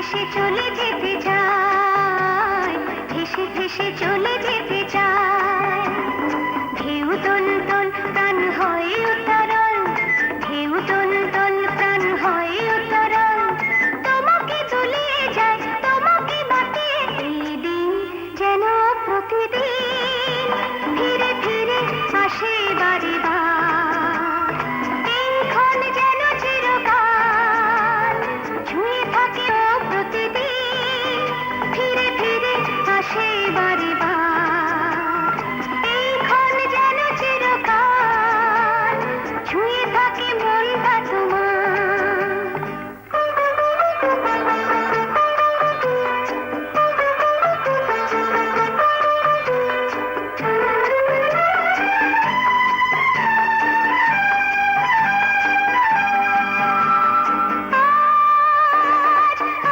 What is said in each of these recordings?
ভেসে চলে যেতে চায়, ভেসে ভেসে চলে যেতে চায়। ঢেউ তোল তোল প্রাণ হয় উত্তরণ, ঢেউ তোল তোল প্রাণ হয় উত্তরণ। তোমাকে তুলে যায়, তোমাকে বাঁধে এই দিন যেন প্রতিদিন। ধীরে ধীরে আসে বারে বার, এই ক্ষণ যেন চিরকাল ছুঁয়ে থাকে ও প্রতিদিন। ধীরে ধীরে আসে বারে বার, এই ক্ষণ যেন চিরকাল ছুঁয়ে থাকে মনটা তোমার।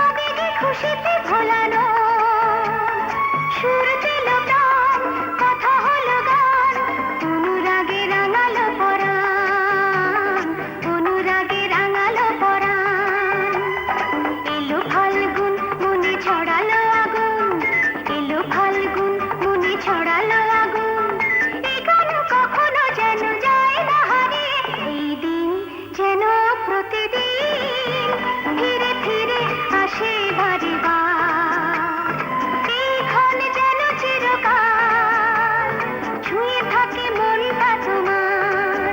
আবেগে খুশিতে ভোলানো, সুর দিল প্রাণ, কথা হলো গান। অনুরাগে রাঙালো পরাণ, অনুরাগে রাঙালো পরাণ। এলো ফাল্গুন মনে ছড়ালো আগুন, এলো ফাল্গুন মনে ছড়ালো আগুন। এই গান কখনো যেন যায় না হারিয়ে, এই দিন যেন প্রতিদিন। ধীরে ধীরে আসে বারে বার, এই ক্ষণ যেন চিরকাল ছুঁয়ে থাকে মনটা তোমার।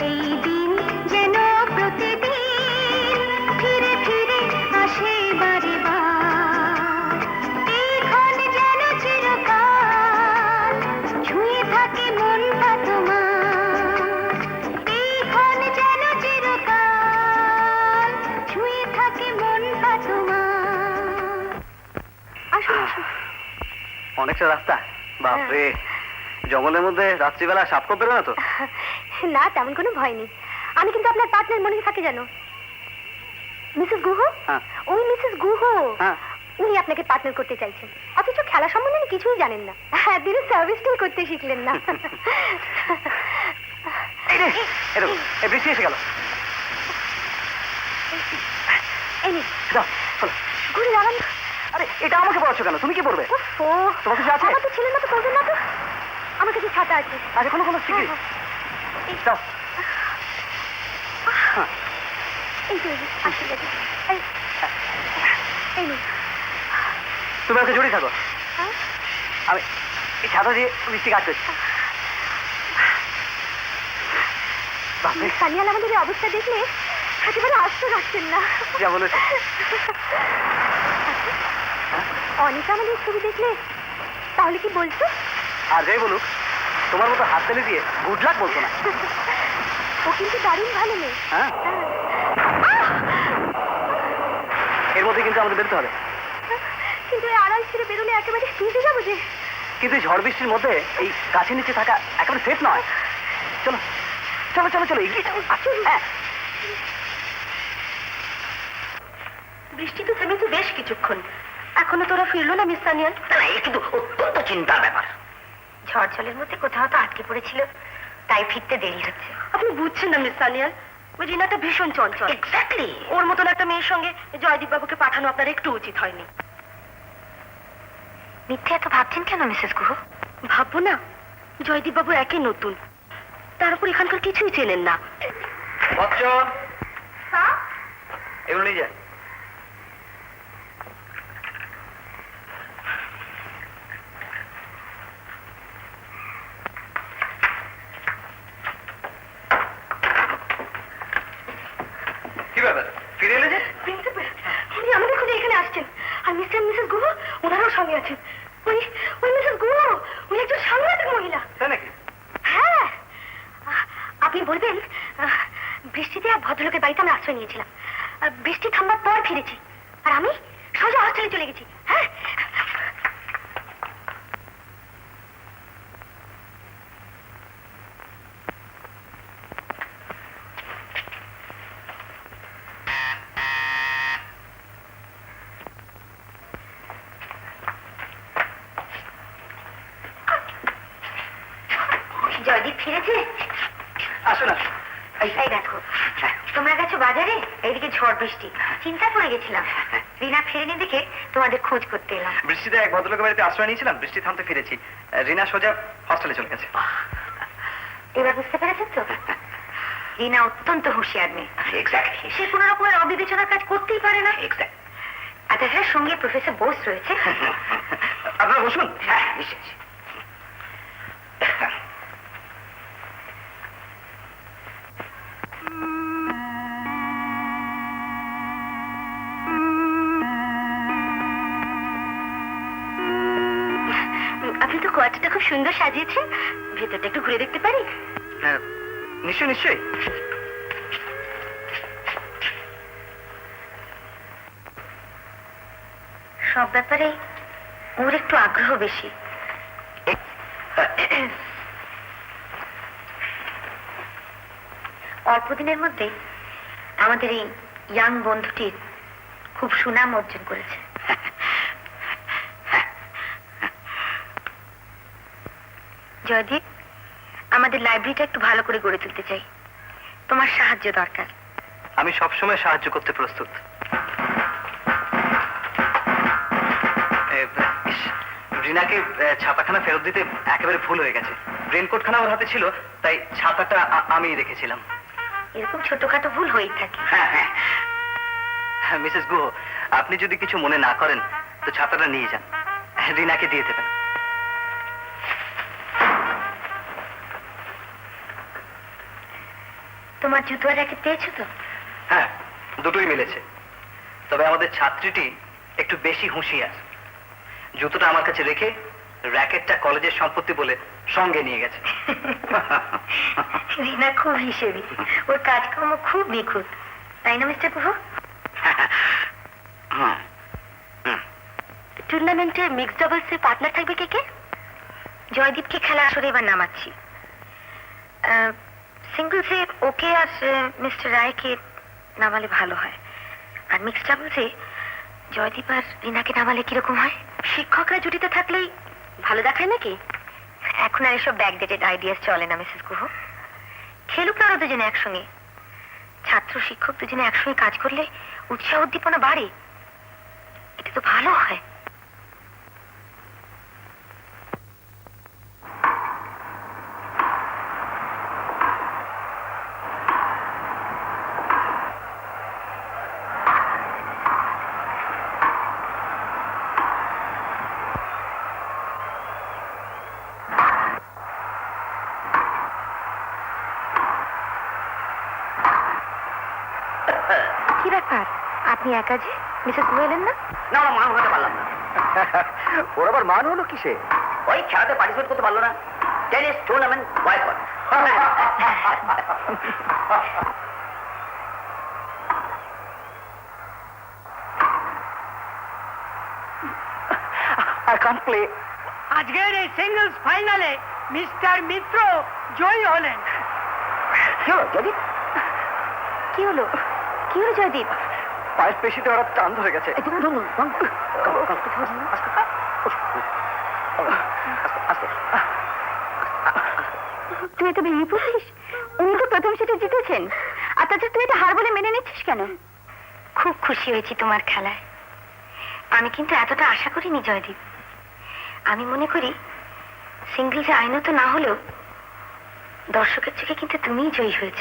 এই দিন যেন প্রতিদিন, ধীরে ধীরে আসে বারে বার, এই ক্ষণ যেন চিরকাল ছুঁয়ে থাকে মনটা তোমার। এই ক্ষণ যেন চিরকাল ছুঁয়ে থাকে মনটা তোমার। আসুন আসুন। অনেকটা রাস্তা, বাপরে। জঙ্গলের মধ্যে রাত্রিবেলা সাপ খোপ বেরো না তো? না, তেমন কোনো ভয় নেই। আমি কিন্তু আপনার পার্টনার মনে থাকে জানো, মিসেস গুহ। হ্যাঁ। ওই মিসেস গুহ, হ্যাঁ। উনি আপনাকে পার্টনার করতে চাইছেন, অথচ খেলা সম্বন্ধে উনি কিছুই জানেন না। দিনে সার্ভিসটাই করতে শিখলেন না। এই রে, এই দেখো, এই বৃষ্টি এসে গেল। এই নিন, যাও, চলো। ঘুরে দাঁড়ান। আরে এটা আমাকে পড়াচ্ছ কেন? তুমি কি পড়বে? ও, তোমার কিছু আছে? আমার তো ছিলেন না তো, করবেন না তো। আমার কাছে ছাতা আছে। আরে কোনো কোনো শিখি। এই যাও। হ্যাঁ। এই যে, এই যে, আসলে এই নিন। তুমি ওকে জড়িয়ে থাকো, হ্যাঁ? আমি এই ছাতা দিয়ে বৃষ্টি কাটতেছি। বাপরে, সানিয়াল আমাদের এই অবস্থা দেখলে একেবারে আসতে রাখছেন না। যা বলেছো। অনেকে আমাদের ছবি দেখলে তাহলে কি বলছো? আর যাই বলুক, তোমার মতো হাত তালি দিয়ে গুড লাক বলতো না। ও কিন্তু দারুণ ভালো মেয়ে। হ্যাঁ, এর মধ্যে কিন্তু আমাদের বেরোতে হবে। কিন্তু এই আড়াল ছেড়ে বেরোলে একেবারে ভিজে যাবো যে। কিন্তু এই ঝড় বৃষ্টির মধ্যে এই গাছের নিচে থাকা একেবারে সেফ নয়। চলো চলো চলো চলো, এগিয়ে যাও। হ্যাঁ। বৃষ্টি তো থেমেছে বেশ কিছুক্ষণ, এখনো তোরা ফিরলো না মিস সানিয়াল? এই কিন্তু অত্যন্ত চিন্তার ব্যাপার। ঝড় জলের মধ্যে কোথাও তো আটকে পড়েছিল, তাই ফিরতে দেরি হচ্ছে। আপনি বুঝছেন না মিস সানিয়াল, ওই রিনাটা ভীষণ চঞ্চল। এক্স্যাক্টলি। ওর মতন একটা মেয়ের সঙ্গে জয়দীপ বাবুকে পাঠানো আপনার একটু উচিত হয়নি। মিথ্যে এত ভাবছেন কেন মিসেস গুহ? ভাববো না, জয়দীপ বাবু একে নতুন, তার উপর এখানকার কিছুই চেনেন না। বচ্চ, এগুলো নিয়ে যা। কি ব্যাপার, ফিরে এলে যে? উনি আমাদের খুঁজে এখানে আসছেন, আর মিস্টার মিসেস গুহ ওনারাও সঙ্গে আছেন। ওই ওই মিসেস গুহ, উনি একজন সাংঘাতিক মহিলা। তাই নাকি? হ্যাঁ, আপনি বলবেন বৃষ্টিতে এক ভদ্রলোকের বাড়িতে আমরা আশ্রয় নিয়েছিলাম। বৃষ্টি থামবার পর ফিরেছি, আর আমি সোজা হস্টেলে চলে গেছি। হ্যাঁ, জয়দীপ ফিরেছে? আসো না। এই দেখো, তোমরা গেছো বাজারে, এইদিকে ঝড় বৃষ্টি, চিন্তায় পড়ে গেছিলাম। রিনা ফেরেনি দেখে তোমাদের খোঁজ করতে এলাম। বৃষ্টিতে এক ভদ্রলোকের বাড়িতে আশ্রয় নিয়েছিলাম, বৃষ্টি থামতে ফিরেছি। রিনা সোজা হস্টেলে চলে গেছে। এবার বুঝতে পেরেছেন তো? রিনা অত্যন্ত হুঁশিয়ার মেয়ে। এক্স্যাক্টলি। সে কোনো রকমের অবিবেচনার কাজ করতেই পারে না। এক্স্যাক্ট। আর তাছাড়া সঙ্গে প্রফেসর বোস রয়েছে। আপনারা বসুন। হ্যাঁ, নিশ্চয়ই। আপনি তো কোয়ার্টারটা খুব সুন্দর সাজিয়েছেন, ভেতরটা একটু ঘুরে দেখতে পারি? হ্যাঁ, নিশ্চয়ই নিশ্চয়ই। সব ব্যাপারে ওর একটু আগ্রহ বেশি। অল্প দিনের মধ্যে আমাদের এই ইয়াং বন্ধুটির খুব সুনাম অর্জন করেছে। জয়দীপ, আমাদের লাইব্রেরিটা একটু ভালো করে গড়ে তুলতে চাই, তোমার সাহায্য দরকার। আমি সবসময় সাহায্য করতে প্রস্তুত। ইস, রিনাকে ছাতাখানা ফেরত দিতে একেবারে ভুল হয়ে গেছে। রেনকোটখানা ওর হাতে ছিল, তাই ছাতাটা আমি রেখেছিলাম। এরকম ছোটখাটো ভুল হয়েই থাকে। হ্যাঁ হ্যাঁ। মিসেস গুহ, আপনি যদি কিছু মনে না করেন তো ছাতাটা নিয়ে যান, রিনাকে দিয়ে দেবেন। তোমার জুতো র্যাকেট পেয়েছো তো? হ্যাঁ, দুটোই মিলেছে। তবে আমাদের ছাত্রীটি একটু বেশি হুঁশিয়ার। জুতোটা আমার কাছে রেখে র্যাকেটটা কলেজের সম্পত্তি বলে সঙ্গে নিয়ে গেছে। রিনা খুব হিসেবি, ওর কাজকর্ম খুব নিখুঁত, তাই না মিস্টার গুহ? টুর্নামেন্টে মিক্সড ডাবলসের পার্টনার থাকবে কে কে? জয়দীপকে খেলা আসরে এবার নামাচ্ছি। সিঙ্গলসে ওকে আর মিস্টার রায়কে নামালে ভালো হয়, আর মিক্সড ডাবলসে জয়দীপ আর রিনাকে নামালে কিরকম হয়? শিক্ষকরা জুটিতে থাকলেই ভালো দেখায় নাকি? এখন আর এসব ব্যাকডেটেড আইডিয়াস চলে না মিসেস গুহ। খেলুক না ওরা দুজনে একসঙ্গে। ছাত্র শিক্ষক দুজনে একসঙ্গে কাজ করলে উৎসাহ উদ্দীপনা বাড়ে, এটা তো ভালো হয়। কি ব্যাপার, আপনি একা যে? মিসেস গুহ এলেন না? না, আমার মান হতে পারলাম না। ওর আবার মান হলো কিসে? ওই খেলাতে পার্টিসিপেট করতে পারলো না। Tennis tournament boycott. I can't play. আজকের এই সিঙ্গলস ফাইনালে মিস্টার মিত্র জয়ী হলেন। কি হলো জয়দীপ? কি হলো? কি হলো জয়দীপ? পায়ের পেশিতে ওরা টান ধরে গেছে। তুই তো ভেঙে পড়ছিস? উনি তো প্রথম সেটে জিতেছেন, আর তাছাড়া তুই এটা হার বলে মেনে নিচ্ছিস কেন? খুব খুশি হয়েছি তোমার খেলায়। আমি কিন্তু এতটা আশা করিনি জয়দীপ। আমি মনে করি সিঙ্গলসে আইনত না হলেও দর্শকের চোখে কিন্তু তুমিই জয়ী হয়েছ।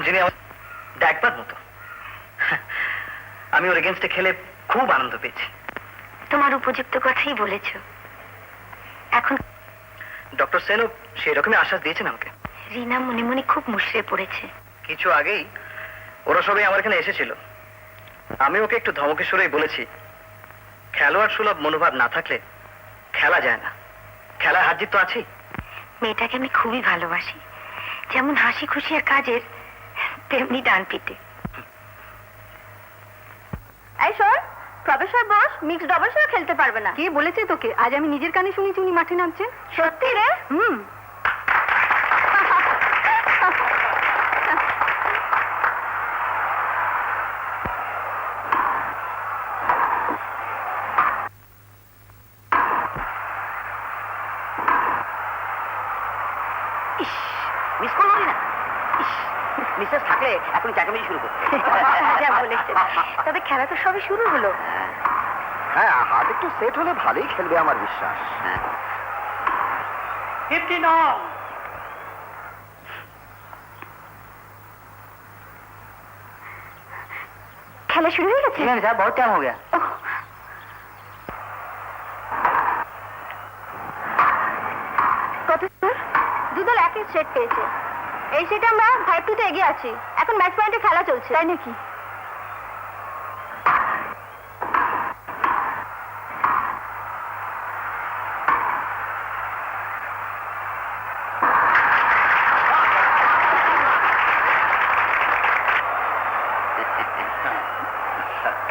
যিনি আমার দেখবার মতো। আমি ওর এগেনস্টে খেলে খুব আনন্দ পেয়েছি। তোমার উপযুক্ত কথাই বলেছ। এখন ডক্টর সেনও সেই রকমই আশ্বাস দিয়েছেন আমাকে। রিনা মনে মনে খুব মুশড়ে পড়েছে। কিছু আগেই ওরা সবাই আমার এখানে এসেছিল। আমি ওকে একটু ধমকে সরেই বলেছি, খেলোয়াড় সুলভ মনোভাব না থাকলে খেলা যায় না। খেলা হার জিত তো আছেই। মেয়েটাকে আমি খুবই ভালোবাসি, যেমন হাসি খুশি আর কাজের, তেমনি ডান পিটে। এই শোন, প্রফেসর বোস মিক্সড ডাবলসও খেলতে পারবে না। কে বলেছে তোকে? আজ আমি নিজের কানে শুনেছি উনি মাঠে নামছেন। সত্যি রে? মিস করলি না? মিসেস থাকলে এখন চেঁচামেচি শুরু করতে। যা বলেছেন। তবে খেলা তো সবে শুরু হলো। হ্যাঁ, হাত একটু সেট হলে ভালোই খেলবে আমার বিশ্বাস। 15 all. খেলা শুরু হয়ে গেছে? স্যার বহুত টাইম হয়ে গেছে। ওহ, কত স্কোর? দুদল একই সেট পেয়েছে। এই সেটে আমরা 5-2 এগিয়ে আছি। এখন ম্যাচ পয়েন্টে খেলা চলছে। তাই নাকি?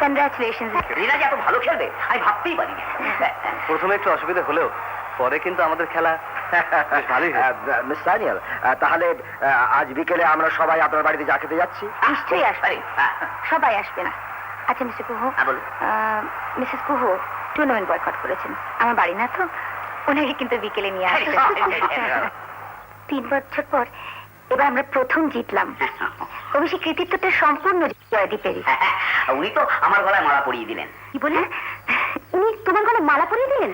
কনগ্রাচুলেশনস। রিনা যে এত ভালো খেলবে আমি ভাবতেই পারিনি। প্রথমে একটু অসুবিধা হলেও পরে কিন্তু আমাদের খেলা বেশ ভালোই হয়েছে। মিস সানিয়াল, তাহলে আজ বিকেলে আমরা সবাই আপনার বাড়িতে চা খেতে যাচ্ছি। নিশ্চয়ই আসবে। সবাই আসবে না। আচ্ছা মিস্টার কুহু, বলুন। মিসেস কুহু টুর্নামেন্ট বয়কট করেছেন। আমার বাড়ি না তো, ওনাকে কিন্তু বিকেলে নিয়ে আসবে। 3 বছর পর এবার আমরা প্রথম জিতলাম। অবশ্যই কৃতিত্বটা সম্পূর্ণ জয়দীপেরই। উনি তো আমার গলায় মালা পরিয়ে দিলেন। কি বলে? উনি তোমার গলায় মালা পরিয়ে দিলেন?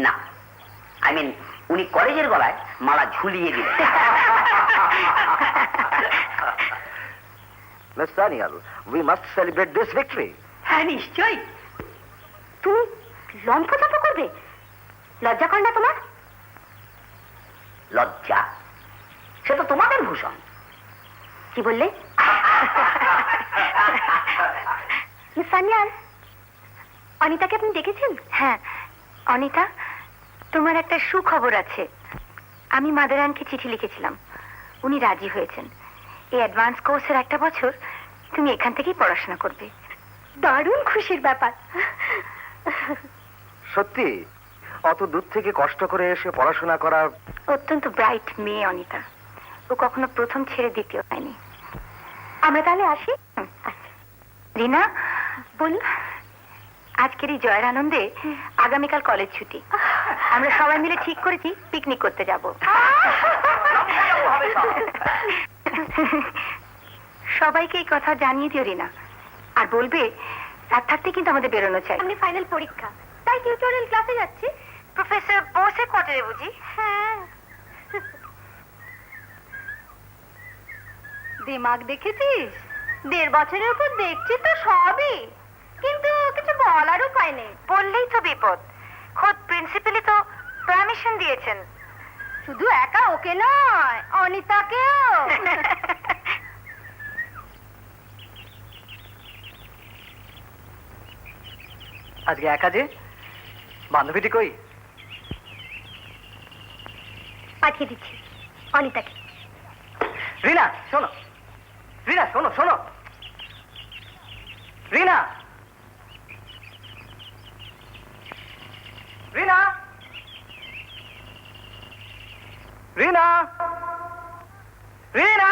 না, আই মিন উনি কলেজের গলায় মালা ঝুলিয়ে দিলেন। Miss Sanyal, we must celebrate this victory. হ্যাঁ নিশ্চয়ই। তুমি লম্ফঝম্প করবে? লজ্জা করে না তোমার? লজ্জা সে তো তোমাদের ভূষণ। কি বললে? মিস সানিয়াল, অনিতাকে আপনি দেখেছেন? হ্যাঁ অনিতা, তোমার একটা সুখবর আছে। আমি মাদারানকে চিঠি লিখেছিলাম, উনি রাজি হয়েছেন। এই অ্যাডভান্স কোর্সের 1 বছর তুমি এখান থেকেই পড়াশোনা করবে। দারুণ খুশির ব্যাপার। সত্যি অত দূর থেকে কষ্ট করে এসে পড়াশোনা করা। অত্যন্ত ব্রাইট মেয়ে অনিতা, ও কখনো প্রথম ছেড়ে দ্বিতীয় হয়নি। আমরা তাহলে আসি। আচ্ছা রিনা, বল। আজকের এই জয়ের আনন্দে আগামীকাল কলেজ ছুটি। আমরা সবাই মিলে ঠিক করেছি পিকনিক করতে যাব। সবাইকে এই কথা জানিয়ে দিও রিনা, আর বলবে রাত থাকতে কিন্তু আমাদের বেরোনো চাই। সামনে ফাইনাল পরীক্ষা, তাই টিউটোরিয়াল ক্লাসে যাচ্ছি। প্রফেসর বোসের কোয়ার্টারে বুঝি? হ্যাঁ। দিমাগ দেখেছিস? 1.5 বছরের উপর দেখছি তো সবই, কিন্তু কিছু বলার উপায় নেই। বললেই তো বিপদ। খোদ প্রিন্সিপালই তো পারমিশন দিয়েছেন। শুধু একা ওকে নয়, অনিতাকেও। আজকে একা যে? বান্ধবীটি কই? পাঠিয়ে দিচ্ছি অনিতাকে। রিনা শোনো, রিনা শোনো শোনো, রিনা, রিনা, রিনা, রিনা,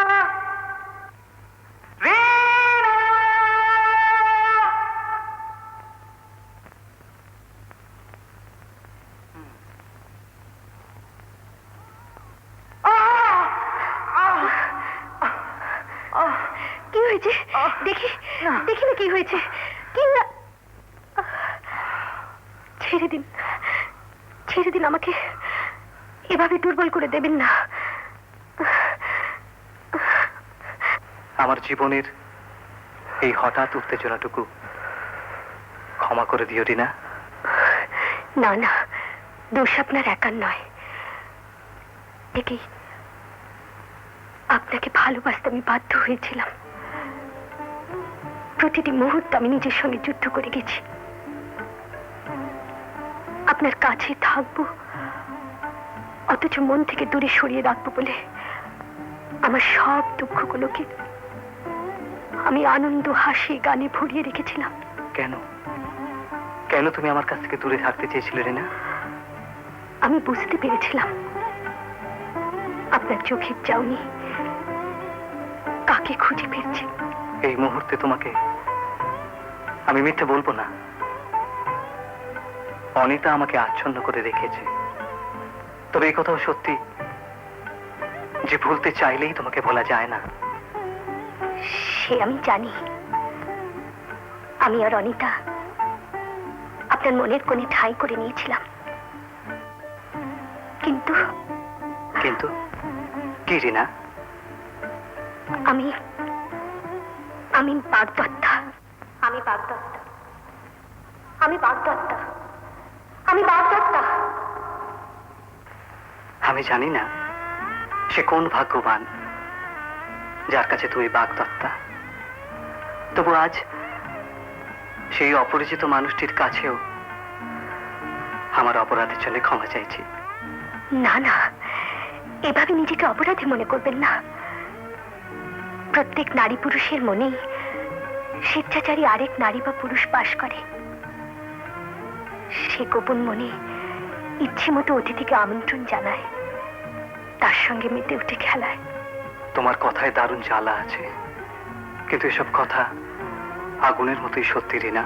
কি হয়েছে? দেখি দেখি না কি হয়েছে। কি না, ছেড়ে দিন, ছেড়ে দিন আমাকে। এভাবে দুর্বল করে দেবেন না। আমার জীবনের এই হঠাৎ উত্তেজনাটুকু ক্ষমা করে দিও রিনা। না না, দোষ আপনার একার নয়। দেখি আপনাকে ভালোবাসতে আমি বাধ্য হয়েছিলাম। প্রতিটি মুহূর্তে আমি নিজের সঙ্গে যুদ্ধ করে গেছি। আপনার কাছে থাকবো, অথচ মন থেকে দূরে সরিয়ে রাখবো বলে আমার সব দুঃখগুলোকে আমি আনন্দ, হাসি, গানে ভরিয়ে রেখেছিলাম। কেন কেন তুমি আমার কাছ থেকে দূরে থাকতে চেয়েছিলে রিনা? আমি বুঝতে পেরেছিলাম আপনার চোখের চাউনি কাকে খুঁজে পেয়েছে। এই মুহূর্তে তোমাকে আমি মিথ্যে বলবো না। অনিতা আমাকে আচ্ছন্ন করে রেখেছে। তবে এই কথাও সত্যি যে ভুলতে চাইলেই তোমাকে বলা যায় না। সে আমি জানি। আমি আর অনিতা আপনার মনের কোণে ঠাঁই করে নিয়েছিলাম, কিন্তু কিন্তু কি রিনা? আমি আমি বাগদত্তা। আমি বাগদত্তা। আমি বাগদত্তা। আমি বাগদত্তা। আমি জানি না সে কোন ভাগ্যবান যার কাছে তুই বাগদত্তা। তবু আজ সেই অপরিচিত মানুষটির কাছেও আমার অপরাধের জন্য ক্ষমা চাইছি। না না, এভাবে নিজেকে অপরাধী মনে করবেন না। প্রত্যেক নারী পুরুষের মনেই স্বেচ্ছাচারী আরেক নারী বা পুরুষ বাস করে। সে গোপন মনে ইচ্ছে মতো অতিথিকে আমন্ত্রণ জানায়, তার সঙ্গে মেতে উঠে খেলায়। তোমার কথায় দারুণ জ্বালা আছে, কিন্তু এসব কথা আগুনের মতোই সত্যি রিনা।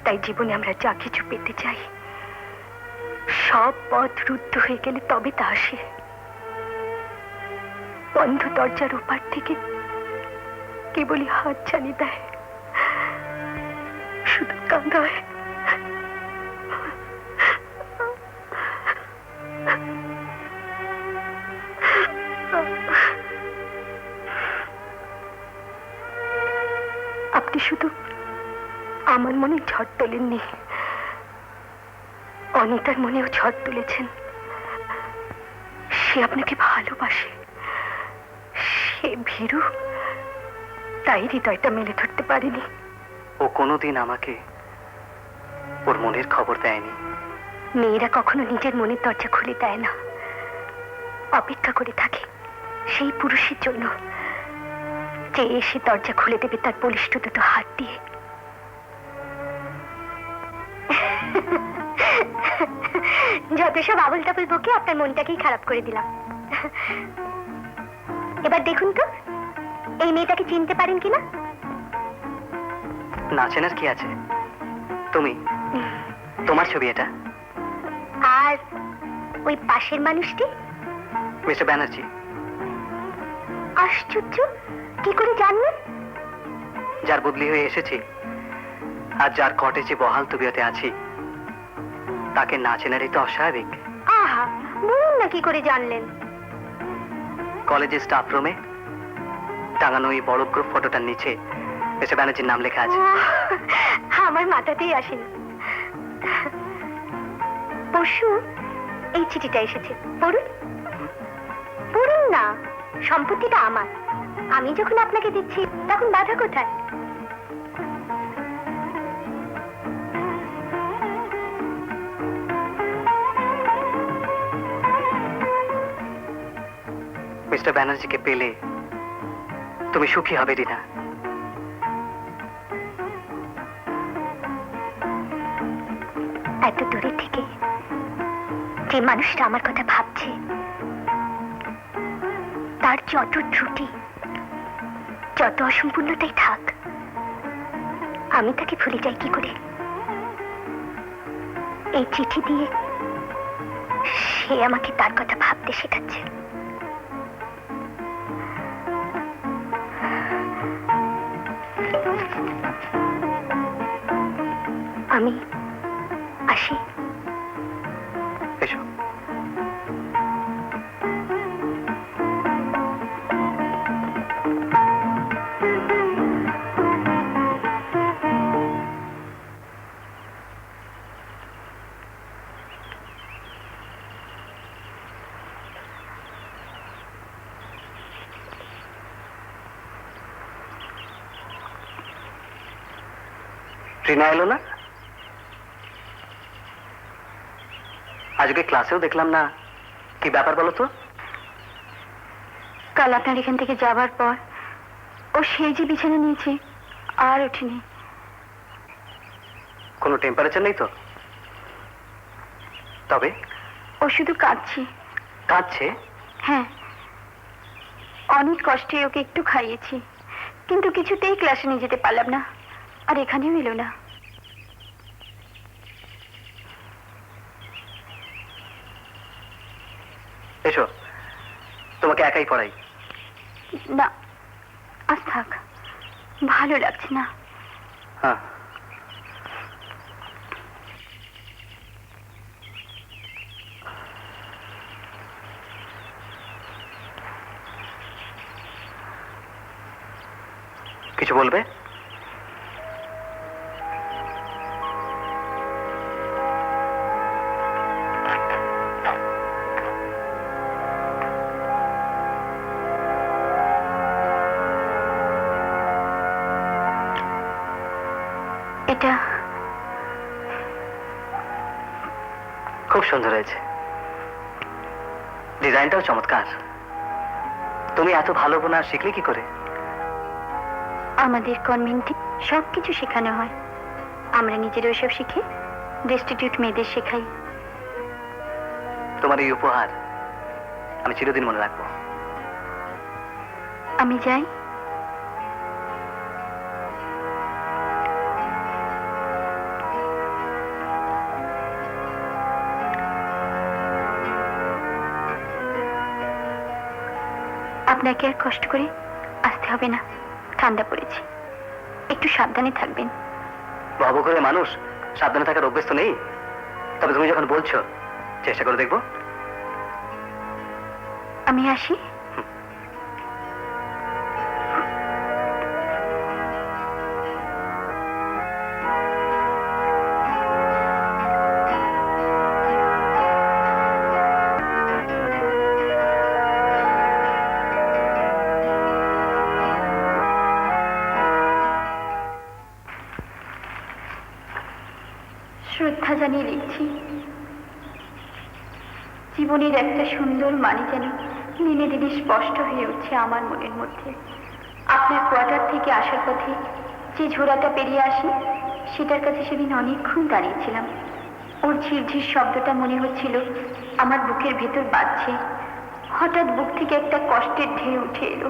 তাই জীবনে আমরা যা কিছু পেতে চাই, সব পথ রুদ্ধ হয়ে গেলে তবে তা আসে। বন্ধ দরজার ওপার থেকে কেবলই হাত ছানি দেয়, শুধু কাঁদায়। আপনি শুধু আমার মনে ঝড় তোলেননি, অনিতার মনেও ঝড় তুলেছেন। সে আপনাকে ভালোবাসে, সে ভীরু, তাই হৃদয়টা মেলে ধরতে পারেনি। ও কোনোদিন আমাকে ওর মনের খবর দেয়নি। মেয়েরা কখনো নিজের মনের দরজা খুলে দেয় না, অপেক্ষা করে থাকে সেই পুরুষের জন্য যে এসে দরজা খুলে দেবে তার বলিষ্ঠ দুটো হাত দিয়ে। যত সব আবল তাবল বকে আপনার মনটাকেই খারাপ করে দিলাম। এবার দেখুন তো এই মেয়েটাকে চিনতে পারেন কিনা। না চেনার কি আছে? তুমি, তোমার ছবি এটা। আর ওই পাশের মানুষটি মিস্টার ব্যানার্জি। আশ্চর্য, কি করে জানলেন? যার বদলি হয়ে এসেছি আর যার কটেজে বহাল তবিয়তে আছি, তাকে না চেনারই তো অস্বাভাবিক। আহা, বলুন না কি করে জানলেন? কলেজের স্টাফ রুমে টাঙানো এই বড় গ্রুপ ফটোটার নিচে মিস্টার ব্যানার্জির নাম লেখা আছে। আমার মাথাতেই আসেনি। পরশু এই চিঠিটা এসেছে, পড়ুন। পড়ুন না, সম্পত্তিটা আমার। আমি যখন আপনাকে দিচ্ছি তখন বাধা কোথায়? মিস্টার ব্যানার্জিকে পেলে তুমি সুখী হবে রিনা। এত দূরে থেকে যে মানুষটা আমার কথা ভাবছে, তার যত ত্রুটি, যত অসম্পূর্ণতাই থাক, আমি তাকে ভুলে যাই কি করে? এই চিঠি দিয়ে সে আমাকে তার কথা ভাবতে শেখাচ্ছে। আমি আসি। এসো। রিনা এলো না? আজকে ক্লাসেও দেখলাম না, কি ব্যাপার বলো তো? কাল আপনার এখান থেকে যাবার পর ও সেই যে বিছানা নিয়েছে আর ওঠেনি। কোনো টেম্পারেচার নেই তো? তবে ও শুধু কাঁদছে। কাঁদছে? হ্যাঁ, অনেক কষ্টে ওকে একটু খাইয়েছি, কিন্তু কিছুতেই ক্লাসে নিয়ে যেতে পারলাম না, আর এখানেও এলো না। এসো, তোমাকে একাই পড়াই। না, আজ থাক। ভালো লাগছে না। হ্যাঁ, কিছু বলবে? এটা খুব সুন্দর হয়েছে, ডিজাইনটাও চমৎকার। তুমি এত ভালো বোনা শিখলে কি করে? আমাদের কনভেন্টে সবকিছু শেখানো হয়, আমরা নিজেরাও সব শিখে ডেস্টিটিউট মেয়েদের শেখাই। তোমার এই উপহার আমি চিরদিন মনে রাখবো। আমি যাই। আপনাকে আর কষ্ট করে আসতে হবে না, ঠান্ডা পড়েছে, একটু সাবধানে থাকবেন। বাবু করে মানুষ সাবধানে থাকার অভ্যেস তো নেই, তবে তুমি যখন বলছো চেষ্টা করে দেখবো। আমি আসি। শ্রদ্ধা জানিয়ে লিখছি, জীবনের একটা সুন্দর মানে যেন দিনে দিনে স্পষ্ট হয়ে উঠছে আমার মনের মধ্যে। আপনার কোয়ার্টার থেকে আসার পথে যে ঝোড়াটা পেরিয়ে আসি, সেটার কাছে সেদিন অনেকক্ষণ দাঁড়িয়েছিলাম। ওর ঝিরঝির শব্দটা মনে হচ্ছিল আমার বুকের ভেতর বাজছে। হঠাৎ বুক থেকে একটা কষ্টের ঢেউ উঠে এলো।